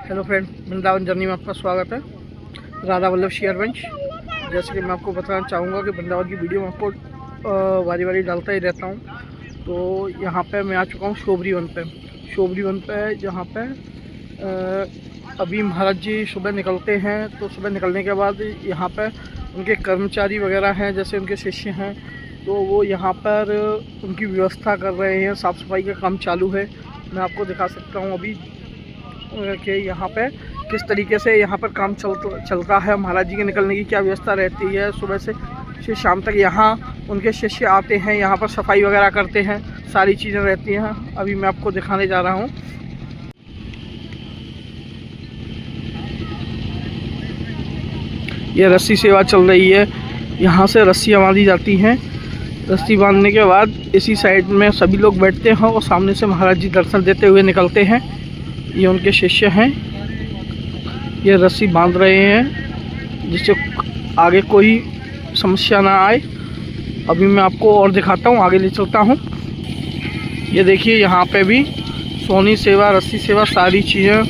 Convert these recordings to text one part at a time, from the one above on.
Hello friend, Vrindavan journey में आपका स्वागत है। राधा वल्लभ शेयरवंश। जैसे कि मैं आपको बताना चाहूँगा कि वृंदावन की वीडियो में आपको बारी बारी डालता ही रहता हूँ। तो यहाँ पे मैं आ चुका हूँ शोभरी वन पे जहाँ पे अभी महाराज जी सुबह निकलते हैं। तो सुबह निकलने के बाद यहाँ पे उनके कर्मचारी वगैरह हैं, जैसे उनके शिष्य हैं, तो वो यहाँ पर उनकी व्यवस्था कर रहे हैं। साफ़ सफाई का काम चालू है। मैं आपको दिखा सकता हूँ अभी कि यहाँ पे किस तरीके से यहाँ पर काम चलता है। महाराज जी के निकलने की क्या व्यवस्था रहती है। सुबह से शाम तक यहाँ उनके शिष्य आते हैं, यहाँ पर सफाई वगैरह करते हैं, सारी चीज़ें रहती हैं। अभी मैं आपको दिखाने जा रहा हूँ। ये रस्सी सेवा चल रही है। यहाँ से रस्सियाँ बांधी जाती हैं। रस्सी बांधने के बाद इसी साइड में सभी लोग बैठते हैं और सामने से महाराज जी दर्शन देते हुए निकलते हैं। ये उनके शिष्य हैं। ये रस्सी बांध रहे हैं जिससे आगे कोई समस्या ना आए। अभी मैं आपको और दिखाता हूँ, आगे ले चलता हूँ। ये देखिए, यहाँ पे भी सोनी सेवा, रस्सी सेवा, सारी चीज़ें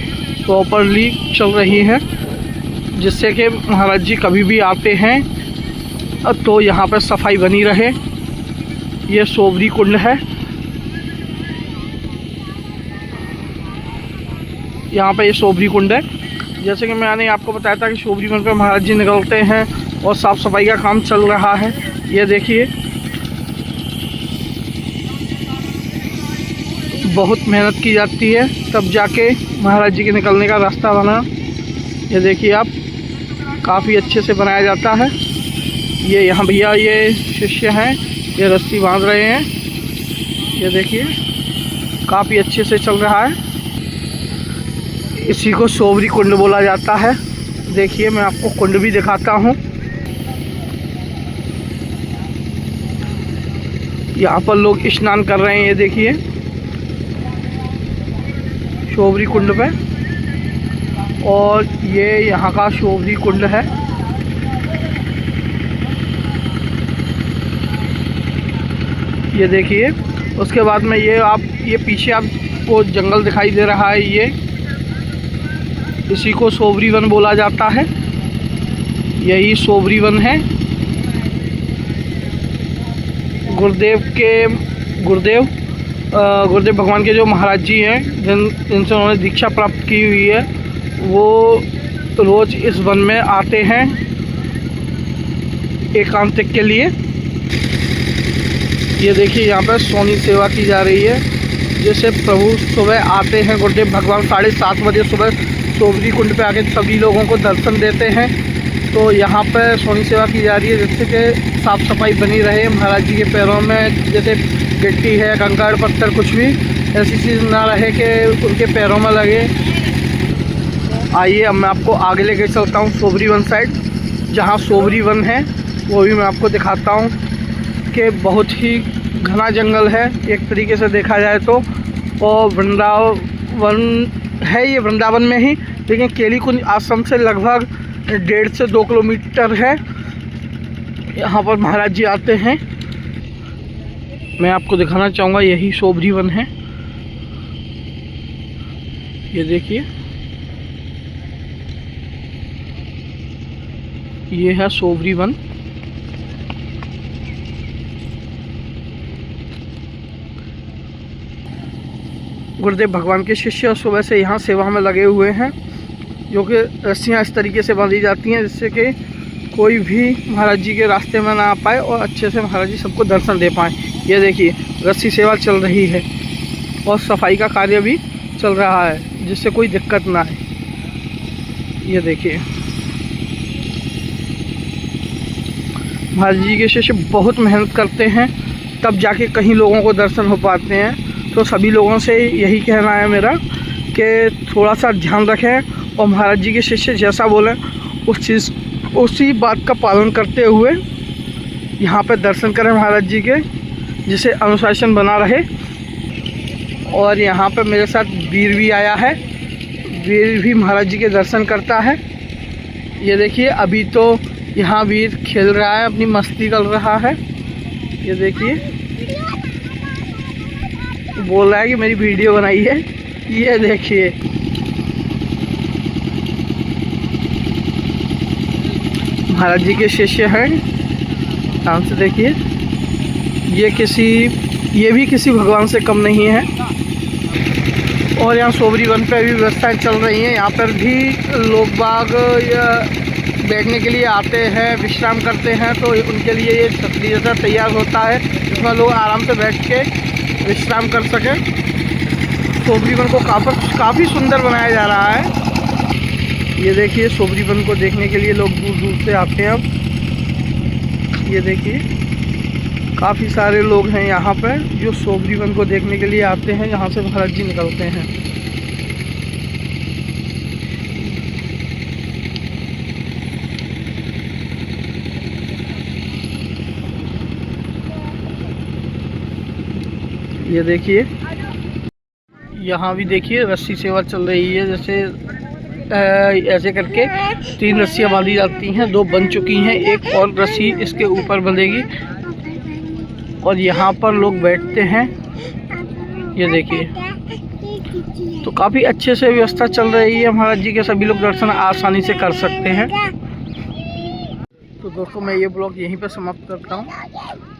प्रॉपरली चल रही हैं, जिससे कि महाराज जी कभी भी आते हैं तो यहाँ पर सफाई बनी रहे। ये शोभरी कुंड है। यहाँ पे ये शोभरी कुंड है। जैसे कि मैंने आपको बताया था कि शोभरी कुंड पे महाराज जी निकलते हैं और साफ़ सफाई का काम चल रहा है। ये देखिए, बहुत मेहनत की जाती है तब जाके महाराज जी के निकलने का रास्ता बना। ये देखिए आप, काफ़ी अच्छे से बनाया जाता है। ये यहाँ भैया ये शिष्य हैं, ये रस्सी बांध रहे हैं। ये देखिए, काफ़ी अच्छे से चल रहा है। इसी को शोभरी कुंड बोला जाता है। देखिए, मैं आपको कुंड भी दिखाता हूँ। यहाँ पर लोग स्नान कर रहे हैं। ये देखिए, शोभरी कुंड पे, और ये यहाँ का शोभरी कुंड है। ये देखिए, उसके बाद में ये पीछे आपको जंगल दिखाई दे रहा है। ये इसी को शोभरी वन बोला जाता है। यही शोभरी वन है। गुरुदेव भगवान के जो महाराज जी हैं, जिनसे उन्होंने दीक्षा प्राप्त की हुई है, वो रोज़ इस वन में आते हैं एकांतिक के लिए। ये देखिए, यहाँ पर सोनी सेवा की जा रही है, जैसे प्रभु सुबह आते हैं। गुरुदेव भगवान 7:30 बजे सुबह शोभरी कुंड पे आके सभी लोगों को दर्शन देते हैं। तो यहाँ पर सोनी सेवा की जा रही है, जिससे कि साफ़ सफाई बनी रहे। महाराज जी के पैरों में जैसे गिट्टी है, कंकड़ पत्थर, कुछ भी ऐसी चीज़ ना रहे कि उनके पैरों में लगे। आइए, अब मैं आपको आगे लेके चलता हूँ शोभरी वन साइड, जहाँ शोभरी वन है वो भी मैं आपको दिखाता हूँ कि बहुत ही घना जंगल है एक तरीके से देखा जाए तो। और वृंदावन है ये वृंदावन में ही, लेकिन केली कुंज आश्रम से लगभग 1.5 से 2 किलोमीटर है। यहाँ पर महाराज जी आते हैं। मैं आपको दिखाना चाहूँगा, यही शोभरी वन है। ये देखिए, ये है शोभरी वन। गुरुदेव भगवान के शिष्य सुबह से यहाँ सेवा में लगे हुए हैं, जो कि रस्सियाँ इस तरीके से बांधी जाती हैं जिससे कि कोई भी महाराज जी के रास्ते में ना आ पाए और अच्छे से महाराज जी सबको दर्शन दे पाएँ। ये देखिए, रस्सी सेवा चल रही है और सफाई का कार्य भी चल रहा है, जिससे कोई दिक्कत ना आए। ये देखिए, महाराज जी के शिष्य बहुत मेहनत करते हैं, तब जाके कहीं लोगों को दर्शन हो पाते हैं। तो सभी लोगों से यही कहना है मेरा कि थोड़ा सा ध्यान रखें और महाराज जी के शिष्य जैसा बोलें उसी बात का पालन करते हुए यहाँ पर दर्शन करें महाराज जी के, जिससे अनुशासन बना रहे। और यहाँ पर मेरे साथ वीर भी आया है। वीर भी महाराज जी के दर्शन करता है। ये देखिए, अभी तो यहाँ वीर खेल रहा है, अपनी मस्ती कर रहा है। ये देखिए, बोल रहा है कि मेरी वीडियो बनाई है। ये देखिए, महाराज जी के शिष्य हैं, ध्यान से देखिए। ये भी किसी भगवान से कम नहीं है। और यहाँ सोबरी वन पे भी व्यवस्थाएं चल रही हैं। यहाँ पर भी लोग बाग बैठने के लिए आते हैं, विश्राम करते हैं, तो उनके लिए ये छतरी जैसा तैयार होता है जिसमें लोग आराम से बैठ के विश्राम कर सकें। सोबरी वन को काफ़ी सुंदर बनाया जा रहा है। ये देखिए, सोबरी वन को देखने के लिए लोग दूर दूर से आते हैं। अब ये देखिए, काफ़ी सारे लोग हैं यहाँ पर जो सोबरी वन को देखने के लिए आते हैं। यहाँ से महाराज जी निकलते हैं। ये देखिए, यहाँ भी देखिए रस्सी सेवा चल रही है। जैसे ऐसे करके 3 रस्सियाँ बांधी जाती हैं, 2 बन चुकी हैं, एक और रस्सी इसके ऊपर बंधेगी और यहाँ पर लोग बैठते हैं। ये देखिए, तो काफ़ी अच्छे से व्यवस्था चल रही है। महाराज जी के सभी लोग दर्शन आसानी से कर सकते हैं। तो दोस्तों, मैं ये ब्लॉग यहीं पर समाप्त करता हूँ।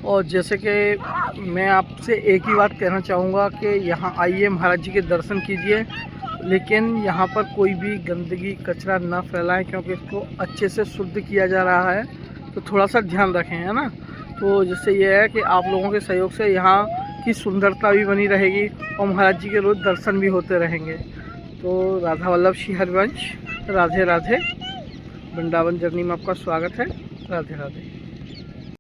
और जैसे कि मैं आपसे एक ही बात कहना चाहूँगा कि यहाँ आइए, महाराज जी के दर्शन कीजिए, लेकिन यहाँ पर कोई भी गंदगी कचरा ना फैलाएं, क्योंकि इसको अच्छे से शुद्ध किया जा रहा है। तो थोड़ा सा ध्यान रखें, है ना। तो जिससे ये है कि आप लोगों के सहयोग से यहाँ की सुंदरता भी बनी रहेगी और महाराज जी के रोज़ दर्शन भी होते रहेंगे। तो राधा वल्लभ श्री हरिवंश, राधे राधे। वृंदावन जर्नी में आपका स्वागत है। राधे राधे।